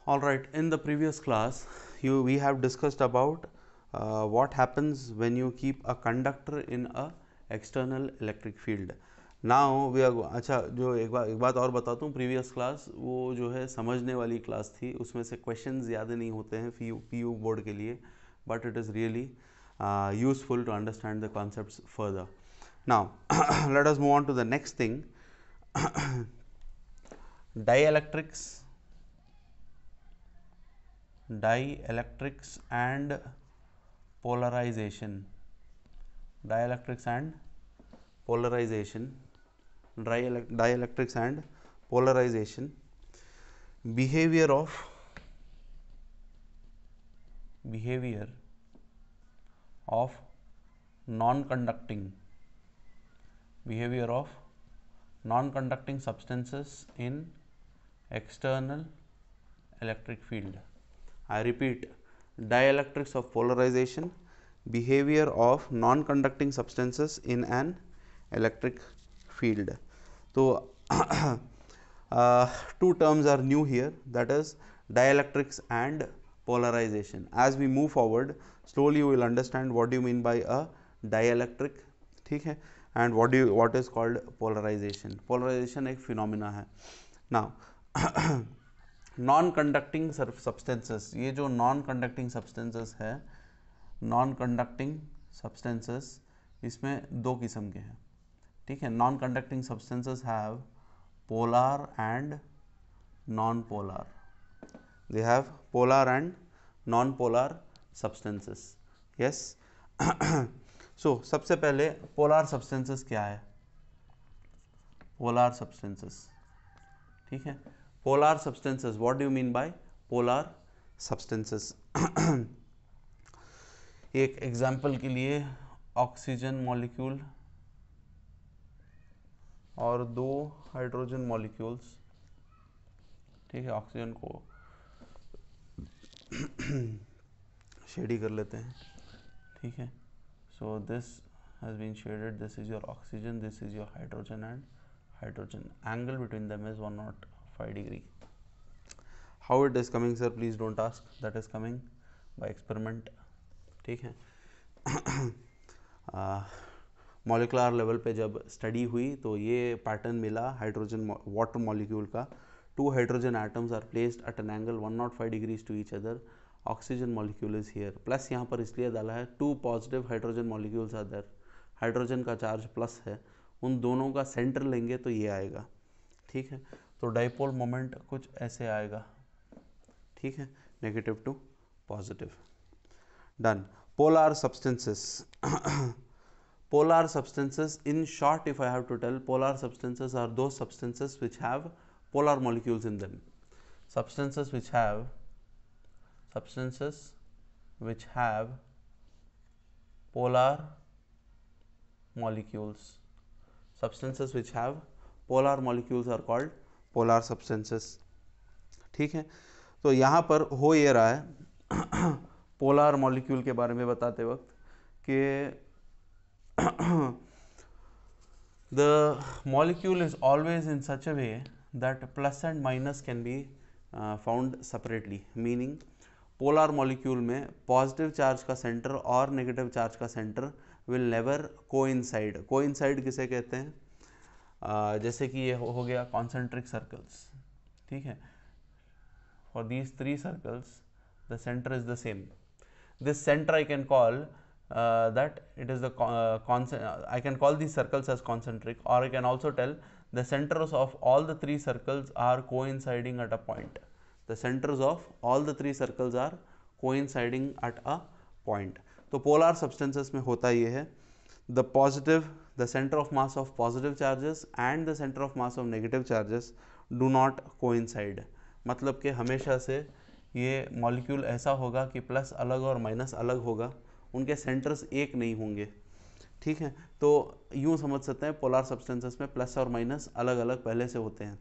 All right, in the previous class we have discussed about what happens when you keep a conductor in a external electric field. Now we are अच्छा जो एक बात और बताता हूँ, previous class वो जो है समझने वाली क्लास थी, उसमें से क्वेश्चंस ज़्यादा नहीं होते हैं पीयू बोर्ड के लिए, but it is really useful to understand the concepts further. Now let us move on to the next thing. Dielectrics and polarization. Dielectrics and polarization. Dielectrics and polarization. Behavior of non-conducting substances in external electric field. I repeat, dielectrics of polarization, behavior of non-conducting substances in an electric field. So two terms are new here, that is dielectrics and polarization. As we move forward, slowly you will understand what do you mean by a dielectric, ठीक है, and what is called polarization. Polarization एक phenomena है. Now non conducting substances, ये जो non conducting substances है, non conducting substances इसमें दो किस्म के हैं, ठीक है. Non conducting substances have polar and non polar. They have polar and non polar substances. Yes. So सबसे पहले पोलर सब्सटेंसेस क्या है? पोलर सब्सटेंसेस, ठीक है. Polar substances, what do you mean by polar substances? एक एग्जाम्पल के लिए oxygen molecule और दो हाइड्रोजन मॉलिक्यूल्स, ठीक है. ऑक्सीजन को शेडी कर लेते हैं, ठीक है. So this has been shaded, this is your oxygen, this is your hydrogen and hydrogen. Angle between them is 105 degree. How it is coming, sir? Please don't ask. That is coming by experiment, ठीक है. Molecular level पे जब study हुई तो ये pattern मिला hydrogen water molecule का. Two hydrogen atoms are placed at an angle 105 degrees to each other. Oxygen molecule is here. Plus यहाँ पर इसलिए डाला है, two positive hydrogen molecules are there. Hydrogen का चार्ज प्लस है, उन दोनों का सेंटर लेंगे तो ये आएगा, ठीक है. तो डाइपोल मोमेंट कुछ ऐसे आएगा, ठीक है, negative to positive. Done. Polar substances. Polar substances, in short if I have to tell, polar substances are those substances which have polar molecules in them. Substances which have polar molecules. Substances which have polar molecules are called polar substances, ठीक है. तो यहाँ पर हो ये रहा है polar molecule के बारे में बताते वक्त कि the molecule is always in such a way that plus and minus can be found separately. Meaning polar molecule में पॉजिटिव चार्ज का सेंटर और नेगेटिव चार्ज का centre will never coincide. Coincide किसे कहते हैं? जैसे कि ये हो गया कॉन्सेंट्रिक सर्कल्स, ठीक है. For these three circles the centre is the same. This centre I can call that it is the I can call these circles as concentric, or I can also tell the centers of all the three circles are coinciding at a point. The centers of all the three circles are coinciding at a point. तो polar substances में होता ये है, the center of mass of positive charges and the center of mass of negative charges do not coincide. मतलब कि हमेशा से ये मॉलिक्यूल ऐसा होगा कि प्लस अलग और माइनस अलग होगा, उनके सेंटर्स एक नहीं होंगे, ठीक है. तो यूँ समझ सकते हैं पोलर सब्सटेंसेस में प्लस और माइनस अलग अलग पहले से होते हैं.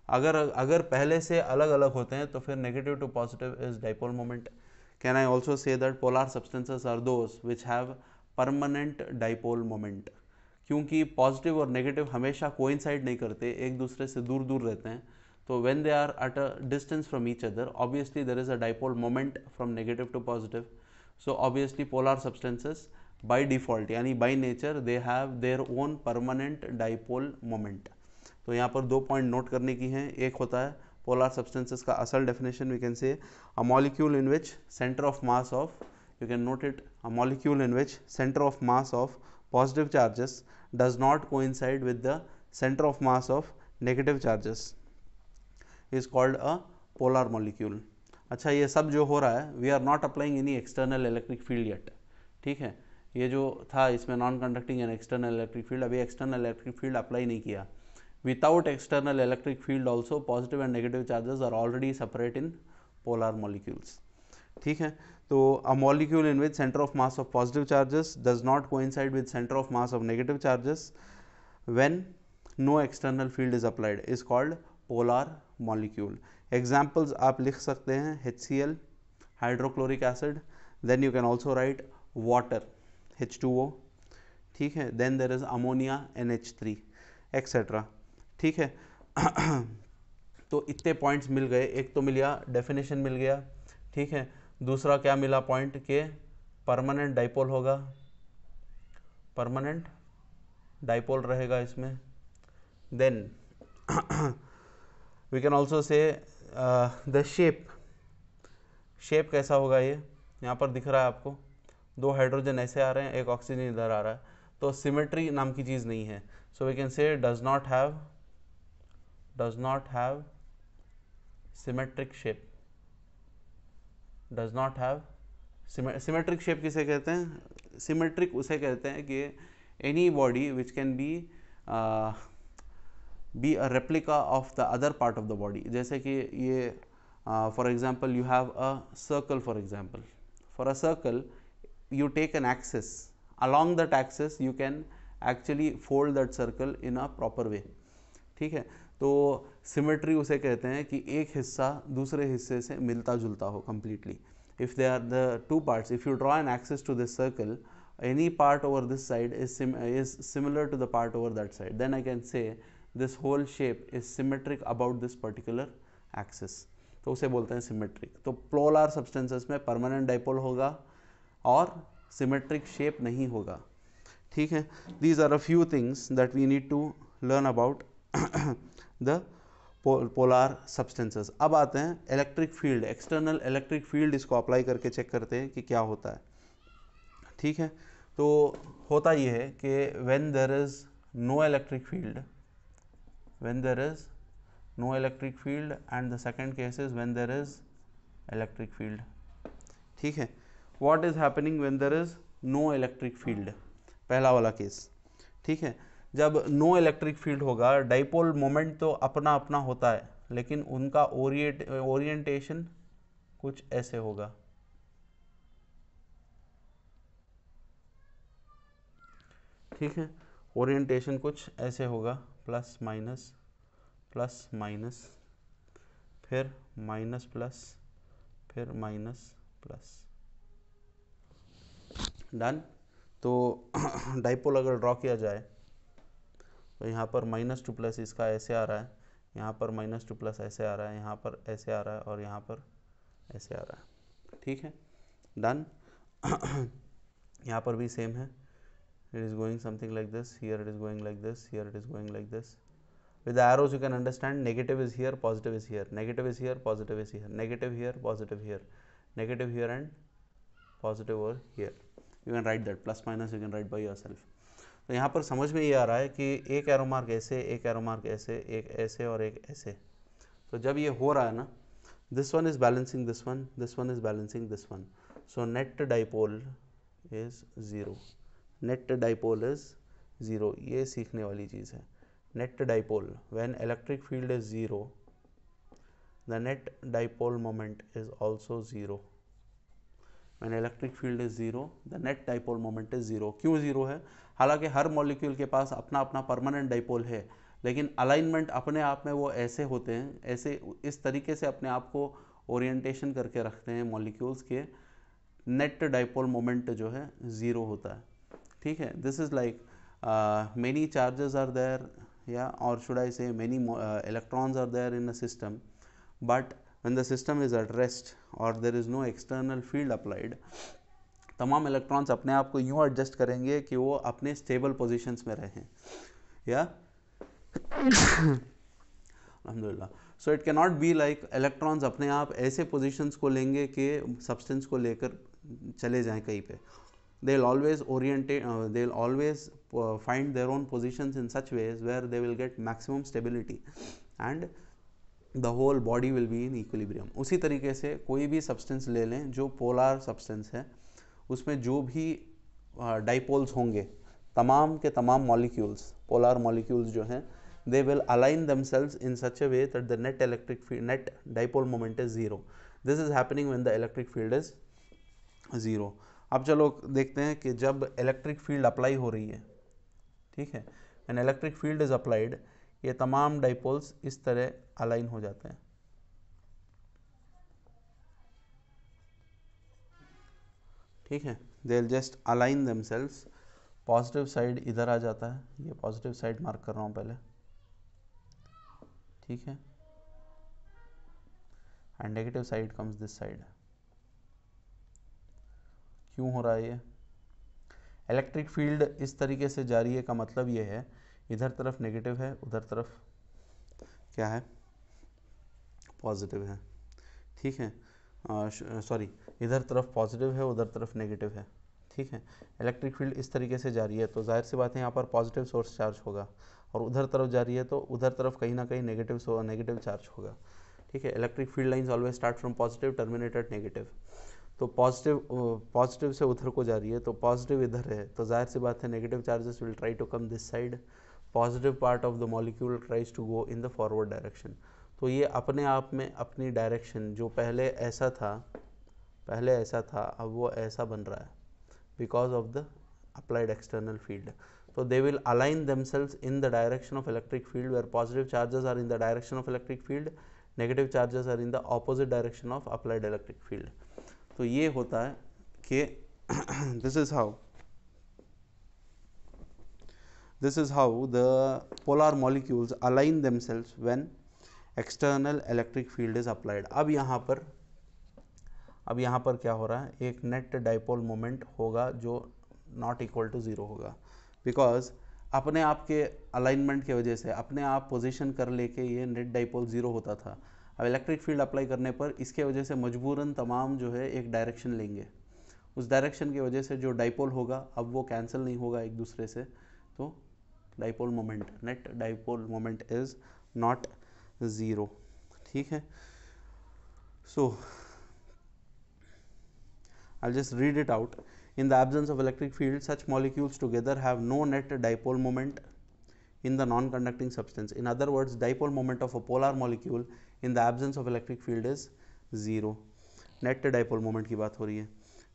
अगर पहले से अलग अलग होते हैं तो फिर negative to positive is dipole moment. Can I also say that polar substances are those which have permanent dipole moment. क्योंकि पॉजिटिव और नेगेटिव हमेशा कोइंसाइड नहीं करते, एक दूसरे से दूर दूर रहते हैं, तो when they are at a distance from each other, obviously there is a dipole moment from negative to positive. So obviously polar substances by default यानी by nature they have their own permanent dipole moment. तो यहाँ पर 2 point note करने की हैं. एक होता है polar substances का असल definition, we can say a molecule in which center of mass of, you can note it, a molecule in which center of mass of positive charges does not coincide with the center of mass of negative charges is called a polar molecule. अच्छा, ये सब जो हो रहा है, we are not applying any external electric field yet. ठीक है, ये जो था इसमें non conducting and external electric field, अभी एक्सटर्नल इलेक्ट्रिक फील्ड अप्लाई नहीं किया. Without external electric field also positive and negative charges are already separate in polar molecules. ठीक है, तो a molecule in which centre of mass of positive charges does not coincide with centre of mass of negative charges when no external field is applied is called polar molecule. Examples आप लिख सकते हैं HCl, hydrochloric acid, then you can also write water H2O. ठीक है, then there is ammonia NH3 et cetera. ठीक है, तो इतने पॉइंट्स मिल गए. एक तो मिल गया डेफिनेशन मिल गया. ठीक है, दूसरा क्या मिला पॉइंट के परमानेंट डाइपोल होगा, परमानेंट डाइपोल रहेगा इसमें. Then we can also say the shape कैसा होगा, ये यहाँ पर दिख रहा है आपको, 2 हाइड्रोजन ऐसे आ रहे हैं, 1 ऑक्सीजन इधर आ रहा है, तो सिमेट्री नाम की चीज़ नहीं है. So we can say does not have symmetric shape, does not have symmetric shape. किसे कहते हैं? सिमेट्रिक उसे कहते हैं कि any body which can be a replica of the other part of the body. जैसे कि ये for example you have a circle, for example for a circle you take an axis, along that axis you can actually fold that circle in a proper way. ठीक है, तो symmetry उसे कहते हैं कि एक हिस्सा दूसरे हिस्से से मिलता जुलता हो completely. If they are the 2 parts, if you draw an axis to this circle, any part over this side is similar to the part over that side, then I can say this whole shape is symmetric about this particular axis. तो उसे बोलते हैं symmetric. तो polar substances में permanent dipole होगा और symmetric shape नहीं होगा. ठीक है, these are a few things that we need to learn about the polar substances. अब आते हैं electric field, external electric field. इसको अप्लाई करके चेक करते हैं कि क्या होता है. ठीक है, तो होता ये है कि when there is no electric field, when there is no electric field, and the second case is when there is electric field. ठीक है, what is happening when there is no electric field, पहला वाला case. ठीक है, जब no electric field होगा, dipole moment तो अपना अपना होता है, लेकिन उनका ओरिएंटेशन कुछ ऐसे होगा. ठीक है, ओरिएंटेशन कुछ ऐसे होगा, प्लस माइनस प्लस माइनस, फिर माइनस प्लस, फिर माइनस प्लस. डन. तो डाइपोल अगर ड्रॉ किया जाए तो यहाँ पर -2 प्लस इसका ऐसे आ रहा है, यहाँ पर -2 प्लस ऐसे आ रहा है, यहाँ पर ऐसे आ रहा है, और यहाँ पर ऐसे आ रहा है. ठीक है, डन. यहाँ पर भी सेम है. It is going something like this, here it is going like this, here it is going like this. With the arrows you can understand negative is here, positive is here, negative is here, positive is here, negative here, positive here, negative here and positive over here. You can write that, plus minus you can write by yourself. तो यहाँ पर समझ में ये आ रहा है कि एक एरो मार्क ऐसे, एक एरो मार्क ऐसे, एक ऐसे और एक ऐसे. तो जब ये हो रहा है ना, this one is balancing this one, this one is balancing this one. So net dipole is 0. Net dipole is 0. ये सीखने वाली चीज़ है. Net dipole, when electric field is 0, the net dipole moment is also 0. When electric field is 0, the net dipole moment is 0. क्यों 0 है? हालांकि हर molecule के पास अपना अपना परमानेंट डाइपोल है, लेकिन अलाइनमेंट अपने आप में वो ऐसे होते हैं, ऐसे इस तरीके से अपने आप को ओरिएंटेशन करके रखते हैं मॉलिक्यूल्स के, नेट डाइपोल मोमेंट जो है 0 होता है. ठीक है, this is like many charges are there yeah, or should I say many electrons are there in a system, but when the system is at rest or there is no external field applied, तमाम electrons अपने आप को यूँ adjust करेंगे कि वो अपने stable positions में रहें, या अल्हम्दुलिल्लाह. So it can not be like electrons अपने आप ऐसे पोजीशंस को लेंगे कि सब्सटेंस को लेकर चले जाएं कहीं पे. they will always orientate they will always find their own positions in such ways where they will get maximum stability and the whole body will be in equilibrium. उसी तरीके से कोई भी सब्सटेंस ले लें जो पोलर सब्सटेंस है, उसमें जो भी डाइपोल्स होंगे, तमाम के तमाम मॉलिक्यूल्स, पोलर मॉलिक्यूल्स जो हैं, they will align themselves in such a way that the net electric field, net dipole moment is zero. This is happening when the electric field is zero. अब चलो देखते हैं कि जब इलेक्ट्रिक फील्ड अप्लाई हो रही है, ठीक है, when electric field is applied, ये तमाम डाइपोल्स इस तरह अलाइन हो जाते हैं, ठीक है, they will just align themselves. Positive side इधर आ जाता है, ये पॉजिटिव साइड मार्क कर रहा हूँ पहले, ठीक है, and negative side comes this side. क्यों हो रहा है ये? इलेक्ट्रिक फील्ड इस तरीके से जारी है का मतलब ये है, इधर तरफ नेगेटिव है, उधर तरफ क्या है, पॉजिटिव है, ठीक है, सॉरी, इधर तरफ पॉजिटिव है, उधर तरफ नेगेटिव है, ठीक है. इलेक्ट्रिक फील्ड इस तरीके से जा रही है तो जाहिर सी बात है यहाँ पर पॉजिटिव सोर्स चार्ज होगा, और उधर तरफ जा रही है तो उधर तरफ कहीं ना कहीं नेगेटिव चार्ज होगा, ठीक है. Electric field lines always start from positive, terminate at negative. तो पॉजिटिव से उधर को जा रही है तो पॉजिटिव इधर है, तो जाहिर सी बात है negative charges will try to come this side, positive part of the molecule tries to go in the forward direction. तो ये अपने आप में अपनी डायरेक्शन जो पहले ऐसा था अब वो ऐसा बन रहा है because of the applied external field. So they will align themselves in the direction of electric field, where positive charges are in the direction of electric field, negative charges are in the opposite direction of applied electric field. तो ये होता है कि this is how the polar molecules align themselves when external electric field is applied. अब यहाँ पर क्या हो रहा है, एक नेट डाइपोल मोमेंट होगा जो नॉट इक्वल टू ज़ीरो होगा, बिकॉज अपने आप के अलाइनमेंट की वजह से अपने आप पोजीशन कर लेके ये नेट डाइपोल ज़ीरो होता था. अब इलेक्ट्रिक फील्ड अप्लाई करने पर इसके वजह से मजबूरन तमाम जो है एक डायरेक्शन लेंगे, उस डायरेक्शन की वजह से जो डाइपोल होगा अब वो कैंसिल नहीं होगा एक दूसरे से, तो dipole moment, net dipole moment is not zero, ठीक है. सो I'll just read it out. In the absence of electric field, such molecules together have no net dipole moment in the non-conducting substance. In other words, dipole moment of a polar molecule in the absence of electric field is zero. Net dipole moment की बात हो रही है.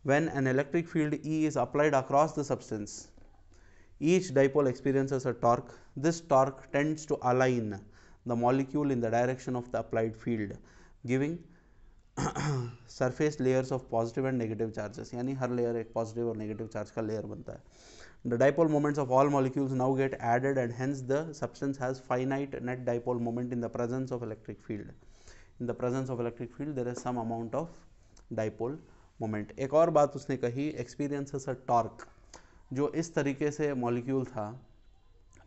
When an electric field E is applied across the substance, each dipole experiences a torque. This torque tends to align the molecule in the direction of the applied field, giving surface layers of positive and negative charges, यानी हर layer एक positive और negative charge का layer बनता है. The dipole moments of all molecules now get added and hence the substance has finite net dipole moment in the presence of electric field. In the presence of electric field there is some amount of dipole moment. एक और बात उसने कही, experiences अ torque. जो इस तरीके से molecule था,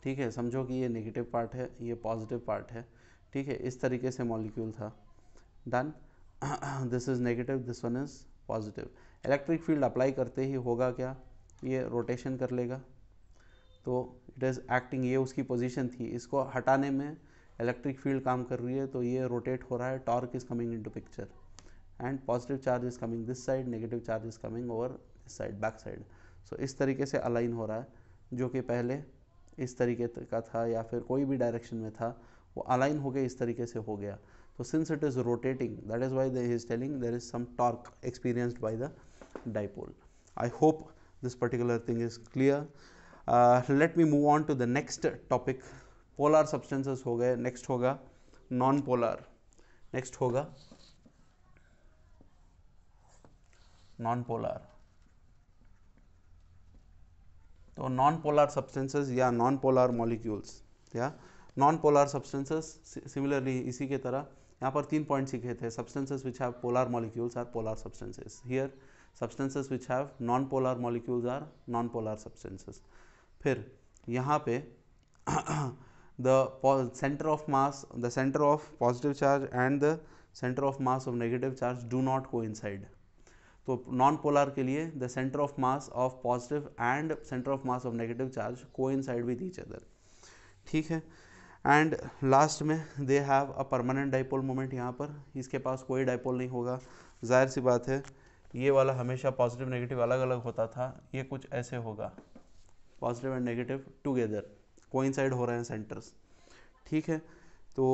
ठीक है, समझो कि ये नेगेटिव पार्ट है, ये पॉजिटिव पार्ट है, ठीक है, इस तरीके से मॉलिक्यूल था, done. This is negative, this one is positive. Electric field apply करते ही होगा क्या, ये रोटेशन कर लेगा, तो इट इज़ एक्टिंग, ये उसकी पोजीशन थी, इसको हटाने में इलेक्ट्रिक फील्ड काम कर रही है, तो ये रोटेट हो रहा है, torque is coming into picture and positive charge is coming this side, negative charge is coming over this side, back side. So इस तरीके से अलाइन हो रहा है, जो कि पहले इस तरीके का था या फिर कोई भी डायरेक्शन में था, वो अलाइन हो गया, इस तरीके से हो गया. So since it is rotating, that is why he is telling there is some torque experienced by the dipole. I hope this particular thing is clear. Let me move on to the next topic. Polar substances हो गए, next होगा non-polar. Next होगा non-polar. तो non-polar substances या non-polar molecules, या non polar substances similarly इसी के तरह यहाँ पर 3 पॉइंट सीखे थे. Substances which have polar molecules are polar substances. Here substances which have non polar molecules are non polar substances. फिर यहाँ पे the center of mass, the center of positive charge and the center of mass of negative charge do not coincide. तो non polar के लिए the centre of mass of positive and centre of mass of negative charge coincide with each other. ठीक है. And last में they have a permanent dipole moment. यहाँ पर इसके पास कोई डाइपोल नहीं होगा. जाहिर सी बात है ये वाला हमेशा पॉजिटिव नेगेटिव अलग अलग होता था, ये कुछ ऐसे होगा, positive and negative together coincide हो रहे हैं सेंटर्स. ठीक है. तो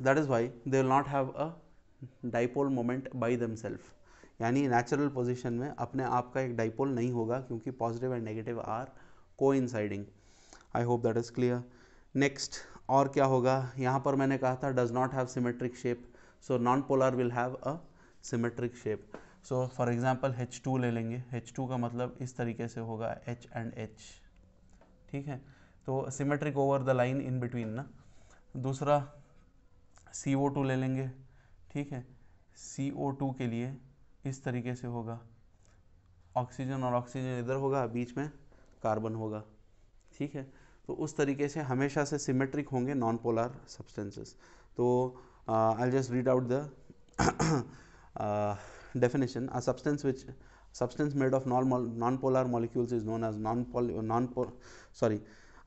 that is why they will not have a dipole moment by themself, यानी नेचुरल पोजीशन में अपने आप का एक डाइपोल नहीं होगा क्योंकि positive and negative are coinciding. I hope that is clear. Next और क्या होगा, यहाँ पर मैंने कहा था does not have symmetric shape, so non polar will have a symmetric shape. So for example H2 ले लेंगे. H2 का मतलब इस तरीके से होगा H एंड H. ठीक है. तो symmetric over the line in between ना. दूसरा CO2 ले लेंगे. ठीक है. CO2 के लिए इस तरीके से होगा, ऑक्सीजन और ऑक्सीजन इधर होगा, बीच में कार्बन होगा. ठीक है. तो उस तरीके से हमेशा से सिमेट्रिक होंगे नॉन पोलर सब्सटेंसेस. तो I just read out the definition. A substance made of non-polar molecules is known as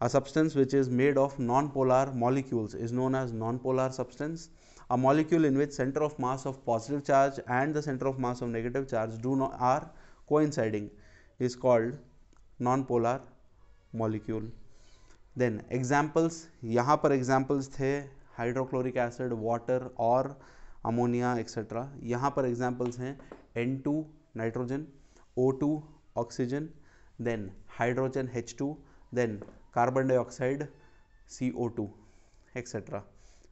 a substance which is made of non-polar molecules is known as non-polar substance. A molecule in which center of mass of positive charge and the center of mass of negative charge are coinciding is called non-polar molecule. Then examples, यहाँ पर examples थे hydrochloric acid, water और ammonia et cetera. यहाँ पर examples हैं N2 nitrogen, O2 oxygen, then hydrogen H2, then carbon dioxide CO2 et cetera.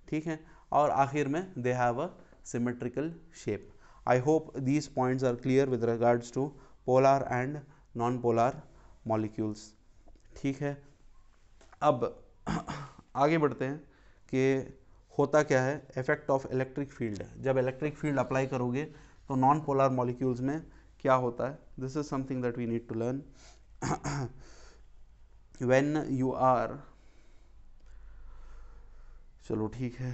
ठीक है. और आखिर में they have a symmetrical shape. I hope these points are clear with regards to polar and non polar molecules. ठीक है. अब आगे बढ़ते हैं कि होता क्या है इफेक्ट ऑफ इलेक्ट्रिक फील्ड. जब इलेक्ट्रिक फील्ड अप्लाई करोगे तो नॉन पोलर मॉलिक्यूल्स में क्या होता है. This is something that we need to learn. When you are, चलो ठीक है,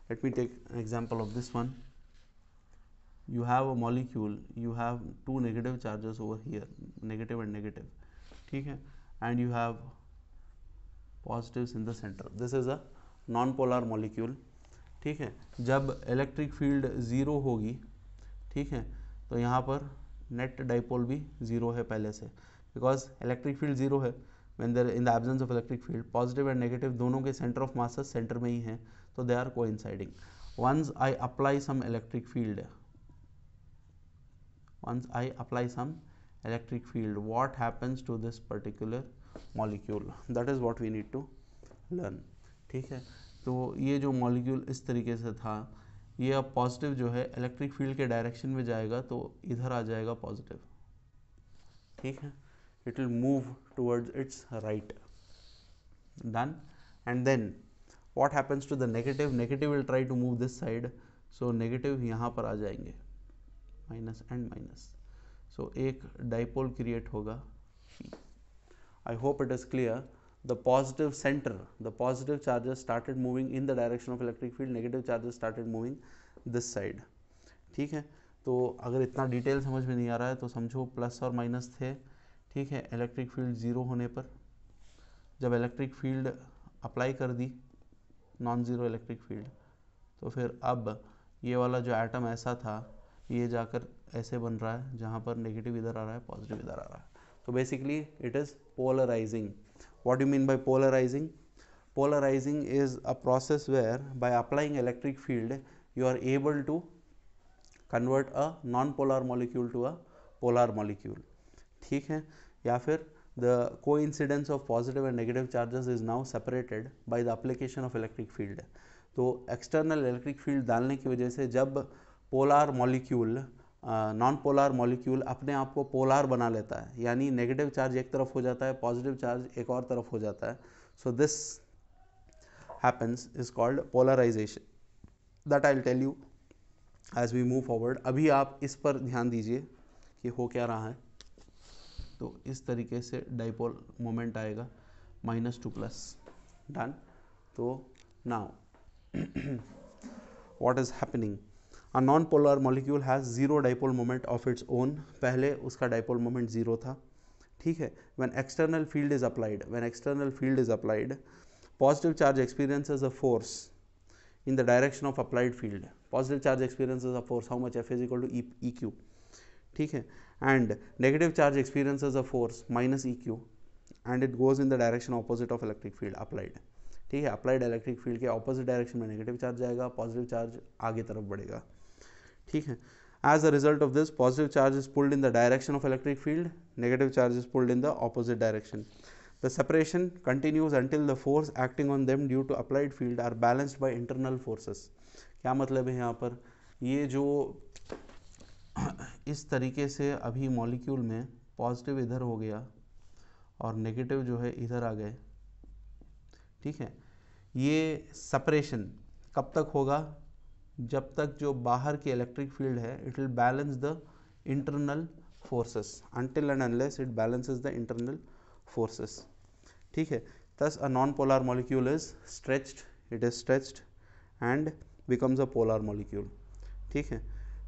let me take example of this one. you have a molecule, you have two negative charges over here, negative and negative. ठीक है. and you have positives in the center. this is a non polar molecule. ठीक है. जब electric field zero होगी, ठीक है, तो यहाँ पर नेट डाइपोल भी ज़ीरो है पहले से, बिकॉज इलेक्ट्रिक फील्ड ज़ीरो है. when there in the absence of electric field, positive and negative दोनों के center of masses center में ही हैं, तो they are coinciding. once I apply some electric field, what happens to this particular molecule? that is what we need to learn. ठीक है. तो ये जो मॉलिक्यूल इस तरीके से था, ये अब पॉजिटिव जो है इलेक्ट्रिक फील्ड के डायरेक्शन में जाएगा तो इधर आ जाएगा पॉजिटिव. ठीक है. it will move towards its right. done. and then what happens to the negative? negative will try to move this side, so negative यहाँ पर आ जाएंगे, माइनस एंड माइनस, सो एक डाइपोल क्रिएट होगा. I hope it is clear. The positive center, the positive charges started moving in the direction of electric field, negative charges started moving this side. ठीक है. तो अगर इतना डिटेल समझ में नहीं आ रहा है तो समझो प्लस और माइनस थे. ठीक है. इलेक्ट्रिक फील्ड ज़ीरो होने पर, जब इलेक्ट्रिक फील्ड अप्लाई कर दी, नॉन ज़ीरो इलेक्ट्रिक फील्ड, तो फिर अब ये वाला जो एटम ऐसा था, ये जाकर ऐसे बन रहा है जहाँ पर नेगेटिव इधर आ रहा है, पॉजिटिव इधर आ रहा है. तो basically it is polarising. What do you mean by polarizing? Polarizing is a process where by applying electric field you are able to convert a non-polar molecule to a polar molecule. ठीक है. या फिर the coincidence of positive and negative charges is now separated by the application of electric field. तो external electric field डालने की वजह से जब polar molecule non polar molecule अपने आप को पोलर बना लेता है, यानी नेगेटिव चार्ज एक तरफ हो जाता है, पॉजिटिव चार्ज एक और तरफ हो जाता है, So this happens is called polarization, that I'll tell you as we move forward. अभी आप इस पर ध्यान दीजिए कि हो क्या रहा है. तो इस तरीके से डाइपोल मोमेंट आएगा -2+. डन. तो now what is happening, a non-polar molecule has zero dipole moment of its own. पहले उसका dipole moment 0 था. ठीक है. when external field is applied, positive charge experiences a force in the direction of applied field. Positive charge experiences a force, how much? F is equal to EQ. ठीक है. and negative charge experiences a force -EQ and it goes in the direction opposite of electric field applied. ठीक है. Applied electric field के opposite direction में negative charge जाएगा, positive charge आगे तरफ बढ़ेगा. ठीक है. As a result of this, positive charge is pulled in the direction of electric field, negative charge is pulled in the opposite direction. The separation continues until the force acting on them due to applied field are balanced by internal forces. क्या मतलब है यहाँ पर? ये जो इस तरीके से अभी मॉलिक्यूल में पॉजिटिव इधर हो गया और नेगेटिव जो है इधर आ गए. ठीक है. ये सेपरेशन कब तक होगा? जब तक जो बाहर की इलेक्ट्रिक फील्ड है it will balance the internal forces, until and unless it balances the internal forces. ठीक है. thus a non-polar molecule is stretched, it is stretched and becomes a polar molecule. ठीक है.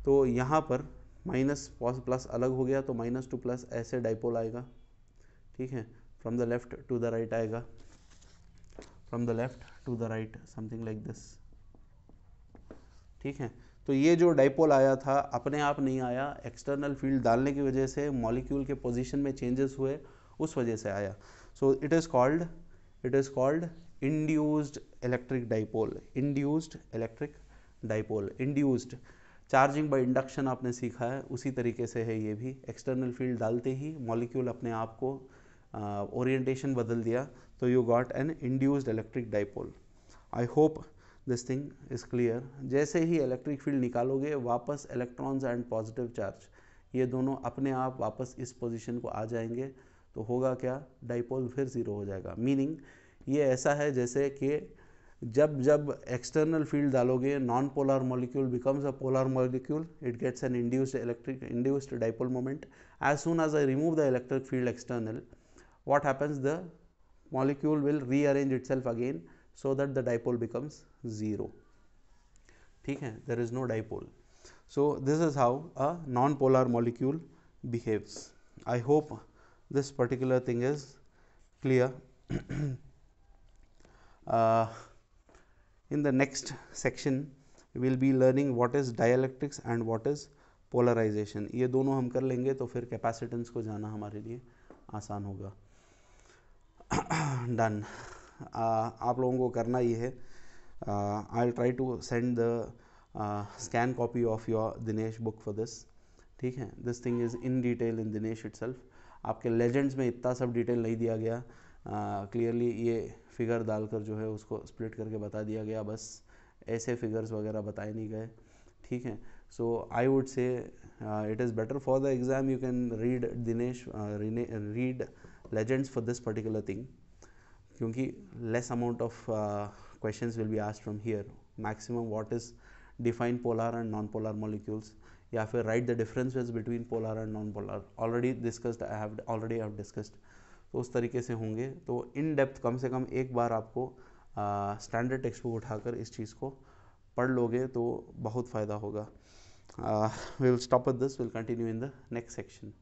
तो यहाँ पर माइनस प्लस अलग हो गया तो -2+ ऐसे डाइपोल आएगा. ठीक है. From the left to the right आएगा, from the left to the right, something like this. ठीक है. तो ये जो डाइपोल आया था अपने आप नहीं आया, एक्सटर्नल फील्ड डालने की वजह से मॉलिक्यूल के पोजीशन में चेंजेस हुए, उस वजह से आया. So it is called induced electric dipole. Induced electric dipole. Induced charging by induction आपने सीखा है, उसी तरीके से है ये भी. एक्सटर्नल फील्ड डालते ही मॉलिक्यूल अपने आप को ओरिएंटेशन बदल दिया, तो you got an induced electric dipole. I hope this thing is clear. जैसे ही इलेक्ट्रिक फील्ड निकालोगे वापस इलेक्ट्रॉन्स एंड पॉजिटिव चार्ज ये दोनों अपने आप वापस इस पोजीशन को आ जाएंगे, तो होगा क्या? डाइपोल फिर ज़ीरो हो जाएगा. मीनिंग ये ऐसा है जैसे कि जब एक्सटर्नल फील्ड डालोगे non polar molecule becomes a polar molecule, it gets an induced dipole moment. As soon as I remove the electric field external, what happens? The molecule will rearrange itself again so that the dipole becomes 0. ठीक है. there is no dipole. So this is how a non-polar molecule behaves. I hope this particular thing is clear. In the next section we will be learning what is dielectrics and what is polarization. ये दोनों हम कर लेंगे तो फिर capacitance को जाना हमारे लिए आसान होगा. डन. आप लोगों को करना ये है, I will try to send the scan copy of your Dinesh book for this. ठीक है. This thing is in detail in Dinesh itself. आपके लेजेंड्स में इतना सब डिटेल नहीं दिया गया, क्लियरली ये फिगर डालकर जो है उसको स्प्लिट करके बता दिया गया, बस ऐसे फिगर्स वगैरह बताए नहीं गए. ठीक है. So I would say it is better for the exam you can read Dinesh, read legends for this particular thing, क्योंकि less amount of questions will be asked from here. Maximum what is define polar and non-polar molecules, या फिर write the differences between polar and non-polar. already have discussed. तो उस तरीके से होंगे. तो in depth कम से कम एक बार आपको स्टैंडर्ड टेक्स्ट बुक उठाकर इस चीज़ को पढ़ लोगे तो बहुत फ़ायदा होगा. We will stop at this. We'll continue in the next section.